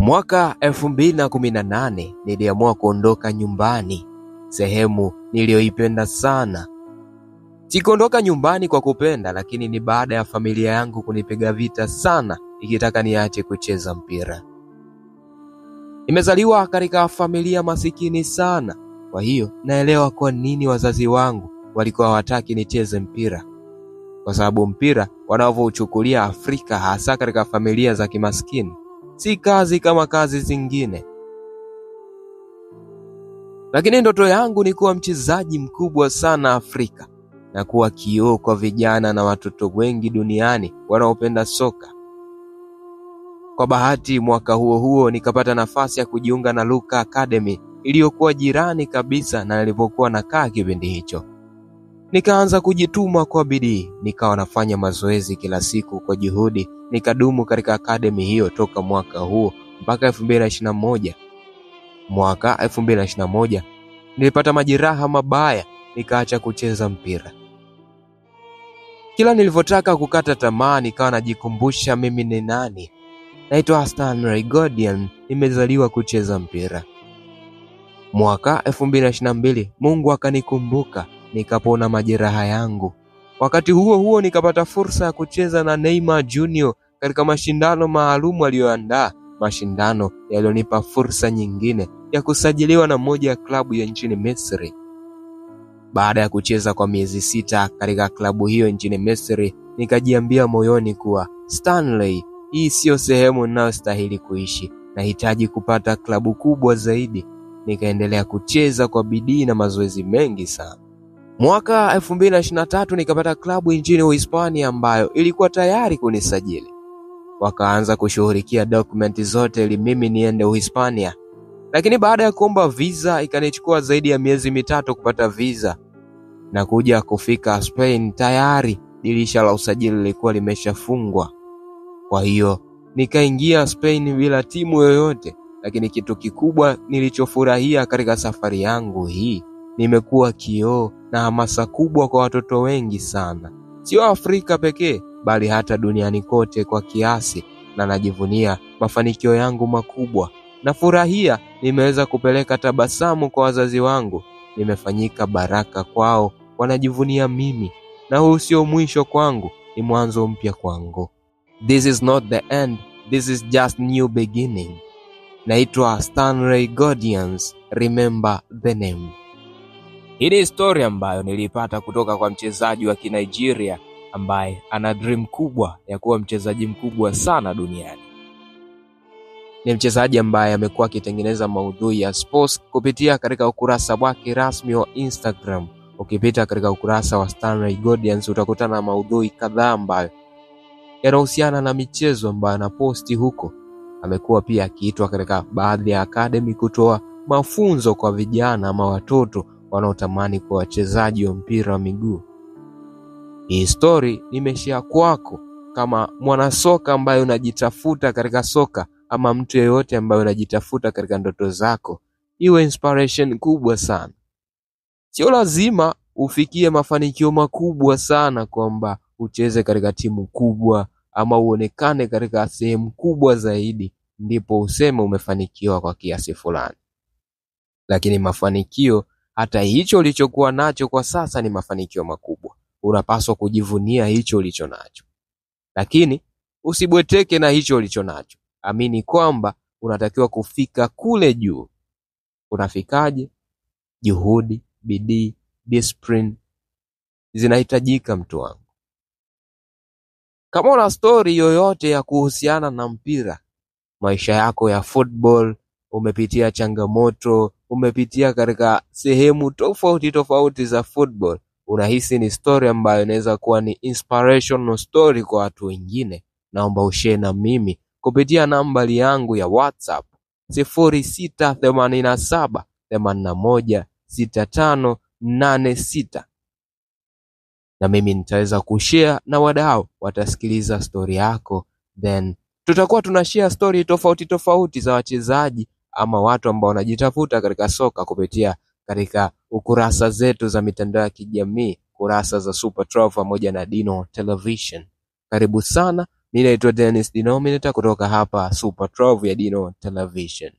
Mwaka 2018 niliamua kuondoka nyumbani, sehemu niliyoipenda sana. Sikuondoka nyumbani kwa kupenda, lakini ni baada ya familia yangu kunipiga vita sana ikitaka niache kucheza mpira. Nimezaliwa katika familia masikini sana, kwa hiyo naelewa kwa nini wazazi wangu walikuwa hawataki nicheze mpira. Kwa sababu mpira wanavyouchukulia Afrika, hasa katika familia za kimaskini, si kazi kama kazi zingine. Lakini ndoto yangu ni kuwa mchezaji mkubwa sana Afrika na kuwa kioo kwa vijana na watoto wengi duniani wanaopenda soka. Kwa bahati mwaka huo nikapata nafasi ya kujiunga na Luka Academy iliyokuwa jirani kabisa na nilipokuwa nakaa kipindi hicho. Nikaanza kujituma kwa bidii, nikawa nafanya mazoezi kila siku kwa juhudi, nikadumu katika academy hiyo toka mwaka huo mpaka 2021. Mwaka 2021 nilipata majeraha mabaya, nikaacha kucheza mpira. Kila nilivyotaka kukata tamaa, nikawa najikumbusha mimi ni nani. Naitwa Stanley Godian, nimezaliwa kucheza mpira. Mwaka 2022 Mungu akanikumbuka, nikapona majeraha yangu. Wakati huo nikapata fursa ya kucheza na Neymar Junior katika mashindano maalumu aliyoandaa, mashindano yaliyonipa fursa nyingine ya kusajiliwa na moja ya klabu ya nchini Misri. Baada ya kucheza kwa miezi 6 katika klabu hiyo nchini Misri, nikajiambia moyoni kuwa Stanley, hii sio sehemu ninayostahili kuishi, nahitaji kupata klabu kubwa zaidi. Nikaendelea kucheza kwa bidii na mazoezi mengi sana. Mwaka 2023 nikapata klabu nchini Uhispania ambayo ilikuwa tayari kunisajili. Wakaanza kushughulikia dokumenti zote ili mimi niende Uhispania. Lakini baada ya kuomba visa ikanichukua zaidi ya miezi 3 kupata visa. Na kuja kufika Spain tayari dirisha la usajili lilikuwa limeshafungwa. Kwa hiyo nikaingia Spain bila timu yoyote, lakini kitu kikubwa nilichofurahia katika safari yangu hii, nimekuwa kioo na hamasa kubwa kwa watoto wengi sana. Sio Afrika pekee, bali hata duniani kote kwa kiasi, na najivunia mafanikio yangu makubwa. Nafurahia nimeweza kupeleka tabasamu kwa wazazi wangu, nimefanyika baraka kwao, wanajivunia mimi, na huu sio mwisho kwangu, ni mwanzo mpya kwangu. This is not the end, this is just new beginning. Naitwa Stanley Godians, remember the name. Hii ni story ambayo nilipata kutoka kwa mchezaji wa Kinigeria ambaye ana dream kubwa ya kuwa mchezaji mkubwa sana duniani. Ni mchezaji ambaye amekuwa akitengeneza maudhui ya sports kupitia katika ukurasa wake rasmi wa Instagram. Ukipita katika ukurasa wa Stanley Godians utakutana na maudhui kadhaa ambayo yanahusiana na michezo ambayo anaposti huko. Amekuwa pia akiitwa katika baadhi ya academy kutoa mafunzo kwa vijana ama watoto wanaotamani kuwa wachezaji wa mpira wa miguu. Hii story nimeshare kwako kama mwanasoka ambaye unajitafuta katika soka, ama mtu yeyote ambaye unajitafuta katika ndoto zako, iwe inspiration kubwa sana. Sio lazima ufikie mafanikio makubwa sana kwamba ucheze katika timu kubwa ama uonekane katika sehemu kubwa zaidi ndipo useme umefanikiwa kwa kiasi fulani. Lakini mafanikio, hata hicho ulichokuwa nacho kwa sasa, ni mafanikio makubwa. Unapaswa kujivunia hicho ulicho nacho. Lakini usibweteke na hicho ulicho nacho. Amini kwamba unatakiwa kufika kule juu. Unafikaje? Juhudi, bidii, discipline zinahitajika mtu wangu. Kama una story yoyote ya kuhusiana na mpira, maisha yako ya football, umepitia changamoto, umepitia katika sehemu tofauti za football, unahisi ni story ambayo inaweza kuwa ni inspirational story kwa watu wengine, naomba ushare na mimi kupitia nambari yangu ya WhatsApp 0687816586. Na mimi nitaweza kushare na wadau, watasikiliza story yako, then tutakuwa tunashare story tofauti za wachezaji ama watu ambao wanajitafuta katika soka kupitia katika ukurasa zetu za mitandao ya kijamii, kurasa za Super 12 pamoja na Dino Television. Karibu sana Mimi naitwa Dennis Dinominator kutoka hapa Super 12 ya Dino Television.